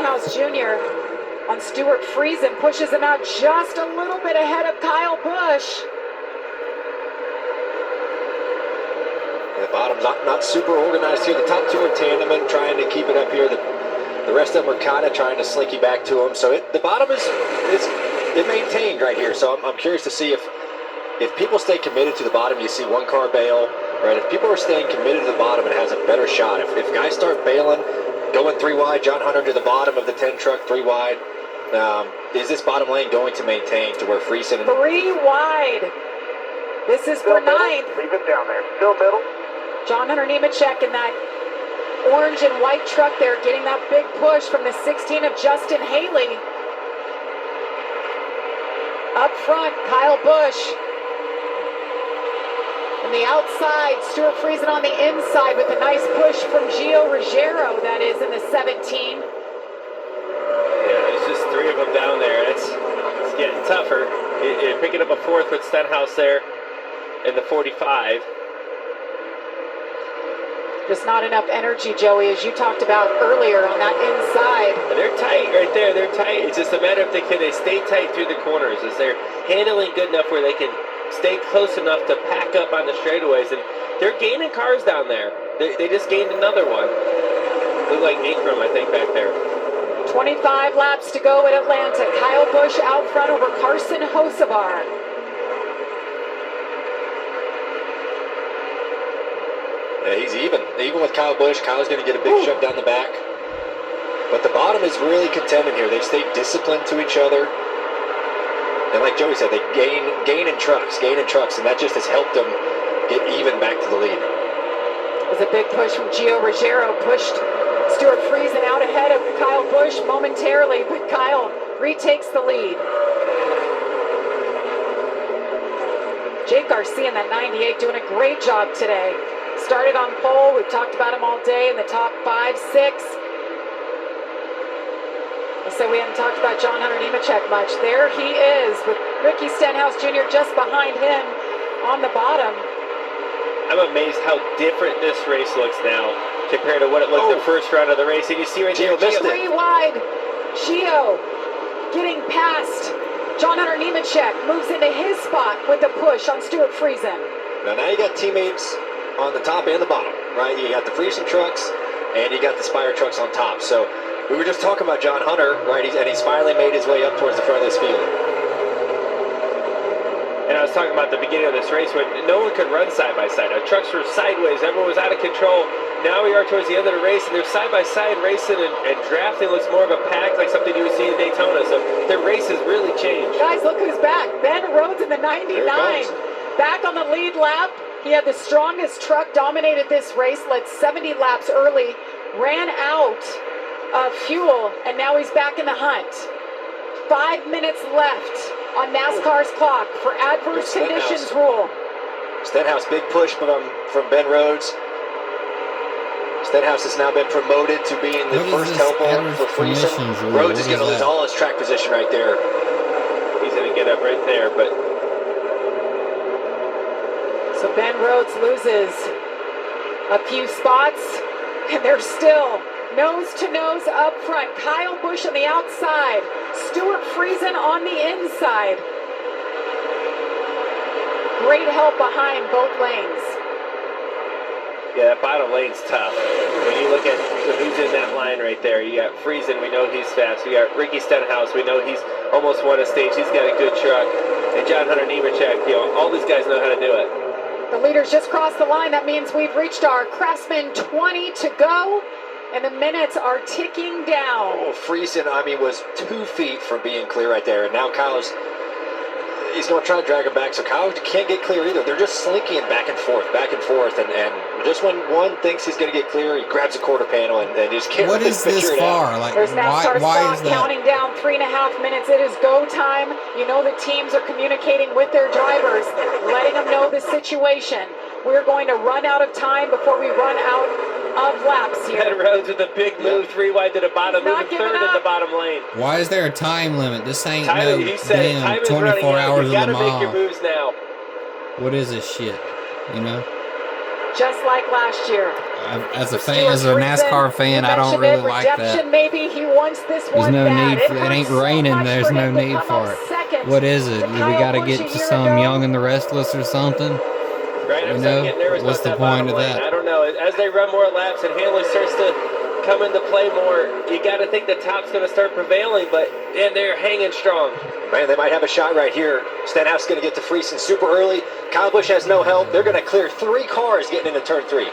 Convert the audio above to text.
Stenhouse Jr. on Stuart Friesen, pushes him out just a little bit ahead of Kyle Busch. The bottom's not super organized here. The top two are tandeming, trying to keep it up here. The rest of them are kind of trying to slinky back to them. So the bottom is maintained right here. So I'm curious to see if people stay committed to the bottom. You see one car bail, right? If people are staying committed to the bottom, it has a better shot. If guys start bailing, going 3 wide, John Hunter to the bottom of the 10 truck, 3 wide. Is this bottom lane going to maintain to where Friesen? 3 wide. This is for 9th. Leave it down there. Still middle. John Hunter Nemechek in that orange and white truck there, getting that big push from the 16 of Justin Haley. Up front, Kyle Busch. On the outside, Stuart Friesen on the inside with a nice push from Gio Ruggiero, that is in the 17. Yeah, there's just 3 of them down there. It's getting tougher. You're picking up a 4th with Stenhouse there in the 45. Just not enough energy, Joey, as you talked about earlier on that inside. They're tight right there. They're tight. It's just a matter of can they stay tight through the corners. Is they're handling good enough where they can stay close enough to pack up on the straightaways. And they're gaining cars down there. They just gained another one. Looked like Akram, I think, back there. 25 laps to go at Atlanta. Kyle Busch out front over Carson Hocevar. Yeah, he's even with Kyle Busch. Kyle's going to get a big shove down the back. But the bottom is really contending here. They've stayed disciplined to each other. And like Joey said, they gain in trucks, and that just has helped them get even back to the lead. It was a big push from Gio Ruggiero, pushed Stuart Friesen out ahead of Kyle Busch momentarily, but Kyle retakes the lead. Jake Garcia in that 98 doing a great job today. Started on pole, we've talked about him all day in the top 5, 6. So we haven't talked about John Hunter Nemechek much. There he is with Ricky Stenhouse Jr. just behind him on the bottom. I'm amazed how different this race looks now compared to what it looked the first round of the race. And you see right there, Gio 3 wide. Gio getting past John Hunter Nemechek, moves into his spot with a push on Stuart Friesen. Now you got teammates on the top and the bottom, right? You got the Friesen trucks and you got the Spire trucks on top. So we were just talking about John Hunter, right? And he's finally made his way up towards the front of this field. And I was talking about the beginning of this race when no one could run side by side. Our trucks were sideways. Everyone was out of control. Now we are towards the end of the race, and they're side by side racing and drafting looks more of a pack, like something you would see in Daytona. So their race has really changed. Guys, look who's back. Ben Rhodes in the 99. Back on the lead lap. He had the strongest truck, dominated this race, led 70 laps early, ran out of fuel, and now he's back in the hunt. 5 minutes left on NASCAR's clock for adverse conditions rule. Stenhouse, big push from Ben Rhodes. Stenhouse has now been promoted to being the first helper for Friesen. Rhodes is going to lose all his track position right there. He's going to get up right there, but so Ben Rhodes loses a few spots, and they're still nose to nose up front. Kyle Busch on the outside, Stuart Friesen on the inside. Great help behind both lanes. yeah, that bottom lane's tough. When you look at who's in that line right there, you got Friesen, we know he's fast. We got Ricky Stenhouse, we know he's almost won a stage. He's got a good truck. And John Hunter Nemechek, all these guys know how to do it. The leaders just crossed the line. That means we've reached our Craftsman 20 to go, and the minutes are ticking down. Oh, Friesen, was 2 feet from being clear right there, and now he's going to try to drag him back, so Kyle can't get clear either. They're just slinking back and forth, and just when one thinks he's going to get clear, he grabs a quarter panel and just can't What is this far? Like, there's NASCAR why is clock that? counting down 3.5 minutes. It is go time. You know the teams are communicating with their drivers, letting them know the situation. We're going to run out of time before we run out of laps here. Ben Rhodes with a big move, 3 wide to the bottom, moving third in the bottom lane. Why is there a time limit? This ain't He said damn time is running 24 out. hours You of gotta Le make your Mans. moves now. What is this shit? Just like last year. as a fan, Stuart as a NASCAR fan, I don't really like redemption, that. maybe he wants this There's one no bad. need for it. Ain't hurts so raining. much There's for no him to need come for up it. second What is it? to We Kyle got to Busch get a to year some ago. Young and the Restless or something. Right, I'm You starting know, to get nervous what's about the that point bottom of lane. that? I don't know. As they run more laps and Hanley starts to come into play more, you got to think the top's going to start prevailing, but and they're hanging strong. Man, they might have a shot right here. Stenhouse is going to get to Friesen super early. Kyle Busch has no help. They're going to clear 3 cars getting into turn 3.